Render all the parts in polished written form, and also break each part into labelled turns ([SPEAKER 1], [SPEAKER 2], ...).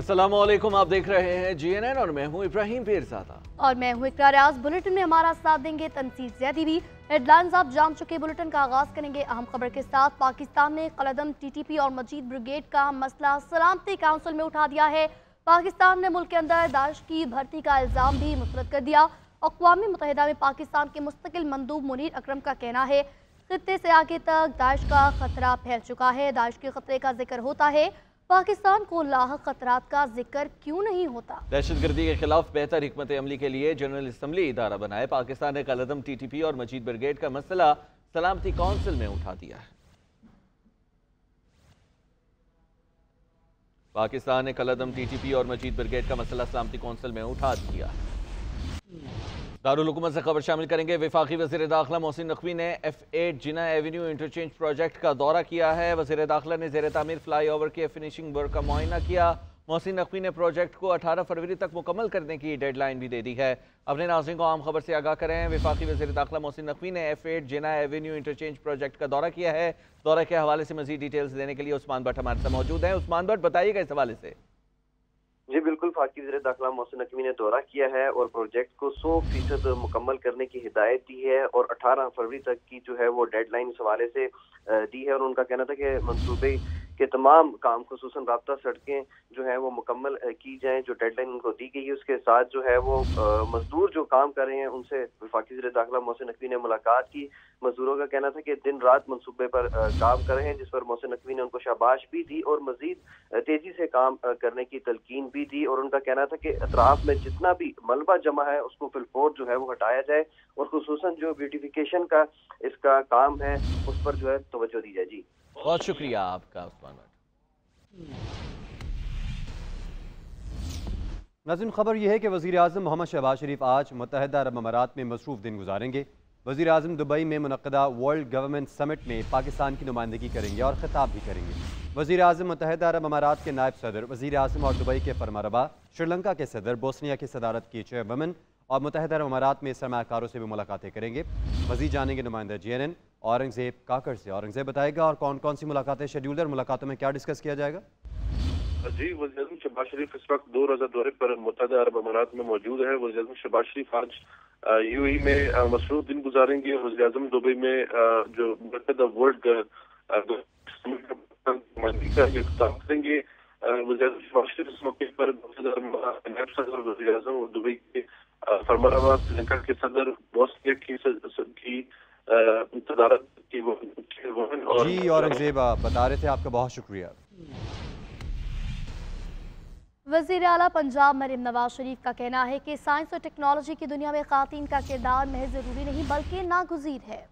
[SPEAKER 1] अस्सलामुअलैकुम, आप देख रहे हैं GNN और मैं हूं इब्राहिम पीरज़ादा
[SPEAKER 2] और मैं हूं इकरार आज़। बुलेटिन में हमारा साथ देंगे तनसीर ज़ैदी भी। हेडलाइंस आप जान चुके। बुलेटिन का आगाज करेंगे अहम खबर के साथ। पाकिस्तान ने कलदम TTP और मजीद ब्रिगेड का मसला सलामती काउंसिल में उठा दिया है। पाकिस्तान ने मुल्क के अंदर दाइश की भर्ती का इल्ज़ाम भी मुस्तरद कर दिया। अक़वाम मुत्तहिदा में पाकिस्तान के मुस्तकिल मंदूब मुनीर अकरम का कहना है खित्ते से आगे तक दाइश का खतरा फैल चुका है। दाइश के खतरे का जिक्र होता है, पाकिस्तान को लाहक खतरात का जिक्र क्यों नहीं होता।
[SPEAKER 1] दहशतगर्दी के खिलाफ बेहतर हिकमत अमली के लिए जनरल असम्बली इदारा बनाए। पाकिस्तान ने कलदम TTP और मजीद ब्रिगेड का मसला सलामती काउंसिल में उठा दिया है। पाकिस्तान ने कलदम TTP और मजीद ब्रिगेड का मसला सलामती काउंसिल में उठा दिया है। दारुल हुकूमत से खबर शामिल करेंगे। वफाकी वज़ीर दाखिला मोहसिन नकवी ने F8 जिना एवेन्यू इंटरचेंज प्रोजेक्ट का दौरा किया है। वज़ीर दाखिला ने ज़ेर तामीर फ्लाई ओवर के फिनिशिंग वर्क का मुआयना किया। मोहसिन नकवी ने प्रोजेक्ट को 18 फरवरी तक मुकम्मल करने की डेडलाइन भी दे दी है। अपने नाज़रीन को आम खबर से आगाह करें। वफाकी वज़ीर दाखिला मोहसिन नकवी ने F8 जिना एवेन्यू इंटरचेंज प्रोजेक्ट का दौरा किया है। दौरे के हवाले से मज़ीद डिटेल्स देने के लिए उस्मान भट्ट हमारे साथ मौजूद हैं। उस्मान भट्ट, बताइएगा इस हवाले से।
[SPEAKER 3] जी बिल्कुल, फाकी वज़ीर दाखिला मोहसिन नकवी ने दौरा किया है और प्रोजेक्ट को 100% मुकम्मल करने की हिदायत दी है और 18 फरवरी तक की जो है वो डेडलाइन इस हवाले से दी है। और उनका कहना था कि मंसूबे के तमाम काम खुसूसन राब्ता सड़कें जो है वो मुकम्मल की जाएं, जो डेडलाइन उनको दी गई है। उसके साथ जो है वो मजदूर जो काम कर रहे हैं उनसे वफाकी वज़ीर दाखिला मोहसिन नकवी ने मुलाकात की। मजदूरों का कहना था कि दिन रात मंसूबे पर काम कर रहे हैं, जिस पर मोहसिन नकवी ने उनको शाबाश भी दी और मजीद तेजी से काम करने की तलकीन भी दी। और उनका कहना था कि अतराफ में जितना भी मलबा जमा है उसको फिलफोर जो है वो हटाया जाए और खुसूसन जो ब्यूटिफिकेशन का इसका काम है उस पर जो है तवज्जो दी जाए। जी
[SPEAKER 1] बहुत शुक्रिया आपका उस्मान भट्ट।
[SPEAKER 4] नाज़रीन, खबर यह है कि वज़ीर आज़म मोहम्मद शहबाज शरीफ आज मुत्तहिदा अरब अमारात में मसरूफ़ दिन गुजारेंगे। वज़ीर आज़म दुबई में मुनक़दा वर्ल्ड गवर्नमेंट समिट में पाकिस्तान की नुमाइंदगी करेंगे और ख़िताब भी करेंगे। वज़ीर आज़म मुत्तहिदा अरब अमारात के नायब सदर, वज़ीर आज़म और दुबई के फरमारवा, श्रीलंका के सदर, बोस्निया की सदारत की चेयरवुमन और मुत्तहिदा अरब अमारात में सरमायाकारों से भी मुलाकातें करेंगे। मज़ीद जानेंगे नुमाइंदा GNN औरंगज़ेब काकड़ से। औरंगज़ेब, बताएगा और कौन कौन सी मुलाकातें शेड्यूल है और मुलाकातों में क्या डिस्कस किया जाएगा?
[SPEAKER 5] जी, वज़ीर आज़म शहबाज शरीफ इस वक्त 2 रोज़ा दौरे पर मुत्तहिदा अरब अमारात में मौजूद है। वज़ीर आज़म शहबाज शरीफ आज UAE में मसरूफ़ दिन गुजारेंगे और वज़ीर आज़म दुबई में जो मुत्तहिदा वर्ल्ड करेंगे। वज़ीर आज़म शहबाज शरीफ इस मौके पर नायब सदर वज़ीर आज़म और दुबई के फरमारवा, श्रीलंका के सदर, बोस्निया की सदारत की और
[SPEAKER 4] जी औरंगज़ेब, बता रहे थे, आपका बहुत शुक्रिया।
[SPEAKER 2] वज़ीर आला पंजाब मरीम नवाज शरीफ का कहना है कि साइंस और टेक्नोलॉजी की दुनिया में ख़ातीन का किरदार महज ज़रूरी नहीं बल्कि नागुज़ीर है।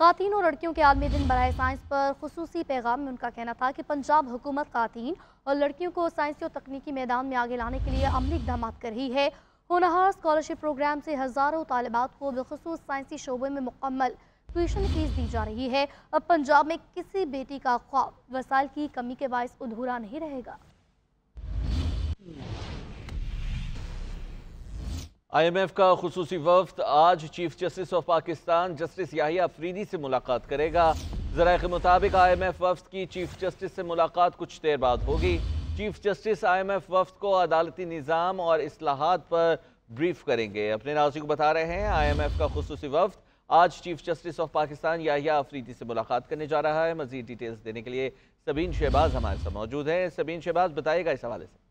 [SPEAKER 2] ख़ातीन और लड़कियों के आलमी दिन बराए साइंस पर खुसूसी पैगाम में उनका कहना था कि पंजाब हुकूमत ख़ातीन और लड़कियों को साइंसी और तकनीकी मैदान में आगे लाने के लिए अमली इक़दाम कर रही है। होनहार स्कॉलरशिप प्रोग्राम से हज़ारों तालिबात को बिखुसूस साइंसी शोबे में मुकम्मल ट्यूशन फीस दी जा रही है। अब पंजाब में किसी बेटी का ख्वाब वसाइल की कमी के बायस अधूरा नहीं रहेगा।
[SPEAKER 1] IMF का खुसूसी वफ्द आज chief justice of Pakistan justice Yahya Afridi से मुलाकात करेगा। ज़राए के मुताबिक IMF वफ्द की चीफ जस्टिस से मुलाकात कुछ देर बाद होगी। चीफ जस्टिस IMF वफ्द को अदालती निज़ाम और इस्लाहात पर ब्रीफ करेंगे। अपने नाज़रीन को बता रहे हैं, IMF का खुसूसी वफ्द आज chief justice of Pakistan Yahya Afridi से मुलाकात करने जा रहा है। मज़ीद डिटेल्स देने के लिए सबीन शहबाज हमारे साथ मौजूद हैं। सबीन शहबाज, बताइएगा इस हवाले से।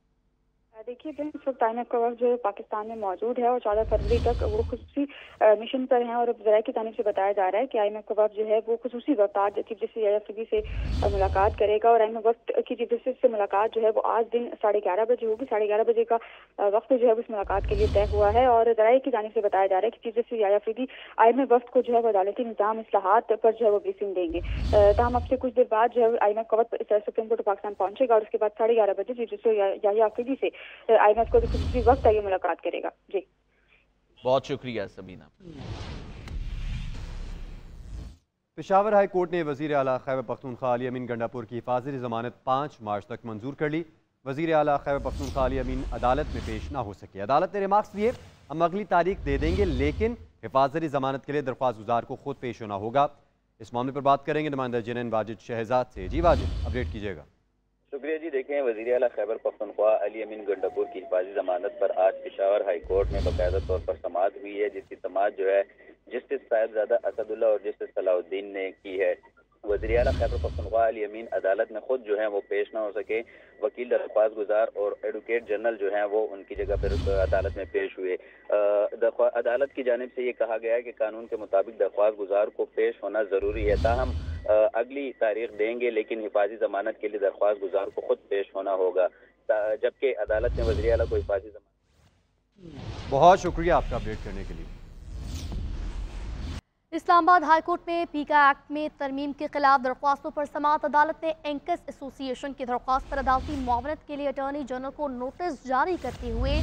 [SPEAKER 6] देखिए, इस वक्त IMF का वक्त जो है पाकिस्तान में मौजूद है और 14 फरवरी तक वो खुसूसी मिशन पर हैं। और ज़राए की जानिब से बताया जा रहा है कि IMF का वक्त जो है वो खुसूसी वक्त आज चीफ जस्टिस याहिया अफरीदी से मुलाकात करेगा। और IMF वक्त की चीफ जस्टिस से मुलाकात जो है वो आज दिन 11:30 बजे होगी। 11:30 बजे का वक्त जो है उस मुलाकात के लिए तय हुआ है। और ज़राए की जानिब से बताया जा रहा है कि chief justice Yahya Afridi IMF वक्त को जो है वो अदालती निज़ाम इस्लाहात पर जो है वो ब्रीफिंग देंगे। तमाम अब से कुछ देर बाद जो है IMF का वक्त सुप्रीम कोर्ट ऑफ पाकिस्तान पहुंचेगा और उसके बाद 11:30 बजे चीफ जस्टिस याहिया अफरीदी से IMF को खुसूसी वक्त ये मुलाकात करेगा। जी,
[SPEAKER 1] बहुत शुक्रिया सबीना।
[SPEAKER 4] पेशावर हाई कोर्ट ने वज़ीर आला खैबर पख्तूनख्वा अली अमीन गंडापुर की हिफाजती ज़मानत 5 मार्च तक मंजूर कर ली। वज़ीर आला खैबर पख्तूनख्वा अली अमीन अदालत में पेश ना हो सके। अदालत ने रिमार्क्स दिए, हम अगली तारीख दे देंगे लेकिन हिफाजती ज़मानत के लिए दरख्वास्त गुजार को खुद पेश होना होगा। इस मामले पर बात करेंगे नुमाइंदा GNN वाजिद शहजाद से। जी वाजिद, अपडेट कीजिएगा।
[SPEAKER 7] शुक्रिया जी। देखें, वज़ीर आला खैबर पख्तूनख्वा अली अमीन गंडापुर की हिफाजी जमानत पर आज पेशावर हाई कोर्ट में बाकायदा तौर पर समाअत हुई है, जिसकी समाअत जो है जस्टिस साहिबजादा असदुल्ला और जस्टिस सलाउद्दीन ने की है। वज़ीर आला खैबर पख्तूनख्वा अली अमीन अदालत में खुद जो है वो पेश ना हो सके, वकील दरख्वास्त गुजार और एडवोकेट जनरल जो है वो उनकी जगह पर अदालत में पेश हुए। अदालत की जानिब से ये कहा गया है कि कानून के मुताबिक दरख्वास्त गुजार को पेश होना जरूरी है, ताहम अगली तारीख देंगे, लेकिन हिफाजी जमानत के लिए दरख्वास्त गुजार को खुद पेश होना होगा, जबकि अदालत ने वज़ीर आला को हिफाजी जमानत।
[SPEAKER 4] बहुत शुक्रिया आपका अपडेट करने के लिए।
[SPEAKER 2] इस्लामाबाद हाईकोर्ट में पीका एक्ट में तरमीम के खिलाफ दरख्वास्तों पर समाअत। अदालत ने एंकर्स एसोसिएशन की दरख्वास्त पर अदालती मुआवनत के लिए अटॉर्नी जनरल को नोटिस जारी करते हुए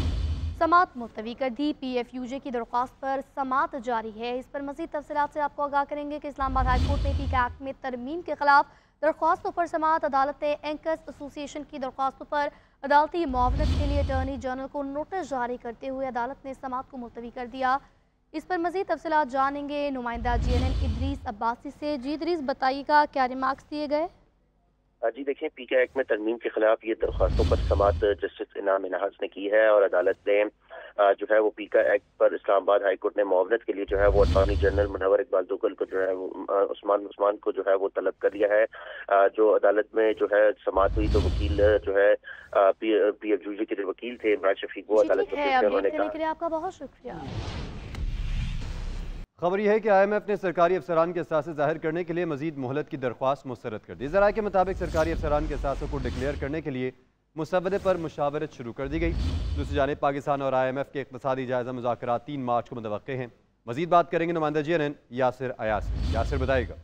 [SPEAKER 2] समाअत मुलतवी कर दी। PFUJ की दरख्वास्त पर समाअत जारी है। इस पर मज़ीद तफसीलात से आपको आगाह करेंगे कि इस्लामाबाद हाईकोर्ट में पीका एक्ट में तरमीम के खिलाफ दरख्वास्तों पर समाअत। अदालत ने एंकर्स एसोसिएशन की दरख्वास्तों पर अदालती मुआवनत के लिए अटॉर्नी जनरल को नोटिस जारी करते हुए अदालत ने समाअत को मुलतवी कर दिया। इस पर मज़ीद तफसीलात जानेंगे नुमाइंदा GNN इदरीस अब्बासी से। जी इदरीस, बताइएगा क्या रिमार्क्स दिए गए?
[SPEAKER 3] जी देखें, पीका एक्ट में तरमीम के खिलाफ ये दरख्वास्तों पर समाअत जस्टिस इनाम मिनहास ने की है और अदालत ने जो है वो पीका एक्ट पर इस्लामाबाद हाईकोर्ट ने मुआवनत के लिए जो है वो अटॉर्नी जनरल मुनव्वर इकबाल दुगल को जो है वो उस्मान को जो है वो तलब कर लिया है। जो अदालत में जो है समाअत हुई तो वकील जो है PFUJ के जो वकील थे इमरान शफीक वो अदालत
[SPEAKER 2] के लिए आपका बहुत शुक्रिया।
[SPEAKER 4] खबर यह है कि IMF ने सरकारी अफसरान के असासे जाहिर करने के लिए मजीद मोहलत की दरख्वास्त मुस्तरद कर दी। ज़राए के मुताबिक सरकारी अफसरान के असासों को डिक्लेयर करने के लिए मुसवदे पर मुशावरत शुरू कर दी गई। दूसरी जानिब पाकिस्तान और IMF के इक़्तिसादी जायज़ा मुज़ाकरात 3 मार्च को मुतवक्के हैं। मजीद बात करेंगे नुमाइंदा GNN यासिर अयास। यासिर, बताइएगा।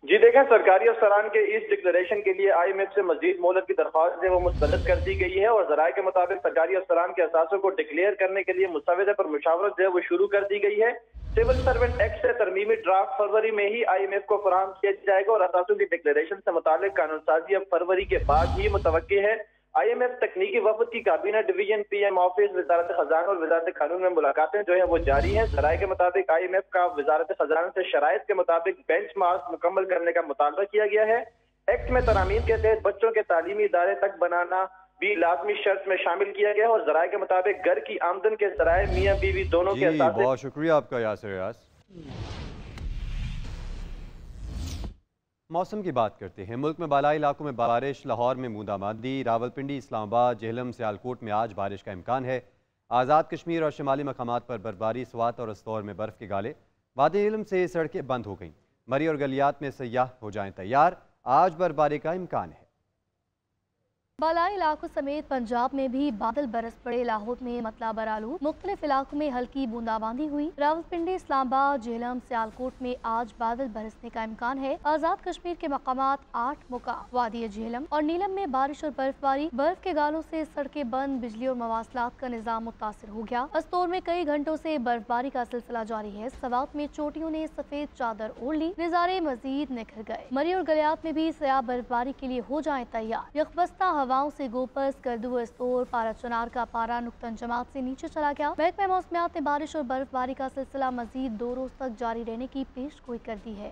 [SPEAKER 8] जी देखें, सरकारी अफसरान के इस डिक्लेरेशन के लिए IMF से मजीद मोहलत की दरख्वास्त है वो मुस्तरद कर दी गई है और ज़राए के मुताबिक सरकारी अफसरान के असासों को डिक्लेयर करने के लिए मुसवदे पर मुशावरत जो है वो शुरू कर दी गई है। सिविल सर्वेंट एक्ट से तरमीमी ड्राफ्ट फरवरी में ही IMF को फराहम किया जाएगा और असासों की डिक्लेरेशन से मुतालिक कानून साजी अब फरवरी के बाद ही मुतवक्की है। IMF तकनीकी वफद की काबीना डिवीजन PM ऑफिस वजारत खजाना और वजारत कानून में मुलाकातें जो है वो जारी हैं। ज़राए के मुताबिक IMF का वजारत खजाना से शराइत के मुताबिक बेंच मार्क मुकम्मल करने का मुतालबा किया गया है। एक्ट में तरामीम के तहत बच्चों के तालीमी इदारे तक बनाना भी लाजमी शर्त में शामिल किया गया और ज़राए के मुताबिक घर की आमदन के ज़राए मियाँ बीवी दोनों के साथ।
[SPEAKER 4] बहुत शुक्रिया आपका यासिर अयास। मौसम की बात करते हैं। मुल्क में बालाई इलाकों में बारिश, लाहौर में बूंदाबांदी, रावलपिंडी, इस्लामाबाद, जेहलम, सियालकोट में आज बारिश का इम्कान है। आज़ाद कश्मीर और शिमाली मकामात पर बर्फबारी, स्वात और अस्तौर में बर्फ़ के गाले। वादी इल्म से सड़कें बंद हो गईं। मरी और गलियात में सयाह हो जाएं तैयार, आज बर्फबारी का इम्कान है।
[SPEAKER 2] बालाई इलाकों समेत पंजाब में भी बादल बरस पड़े। लाहौर में मतला बरालू, मुख्तलिफ इलाकों में हल्की बूंदाबांदी हुई। रावलपिंडी, इस्लामाबाद, जेहलम, सियालकोट में आज बादल बरसने का इम्कान है। आज़ाद कश्मीर के मकामात 8 मुकाम, वादी जेहलम और नीलम में बारिश और बर्फबारी। बर्फ के गालों से सड़कें बंद, बिजली और मवासलात का निजाम मुतासिर हो गया। अस्तौर में कई घंटों से बर्फबारी का सिलसिला जारी है। सवात में चोटियों ने सफेद चादर ओढ़ ली, नजारे मजीद निखर गए। मरी और गलियात में भी सयाह बर्फबारी के लिए हो जाए तैयार। यकबस्ता हवाओं से गोपस, करदू, अस्तौर, पारा चनार का पारा नुक्तन जमात से नीचे चला गया। महकमा मौसमियात ने बारिश और बर्फबारी का सिलसिला मजीद 2 रोज तक जारी रहने की पेशगोई कर दी है।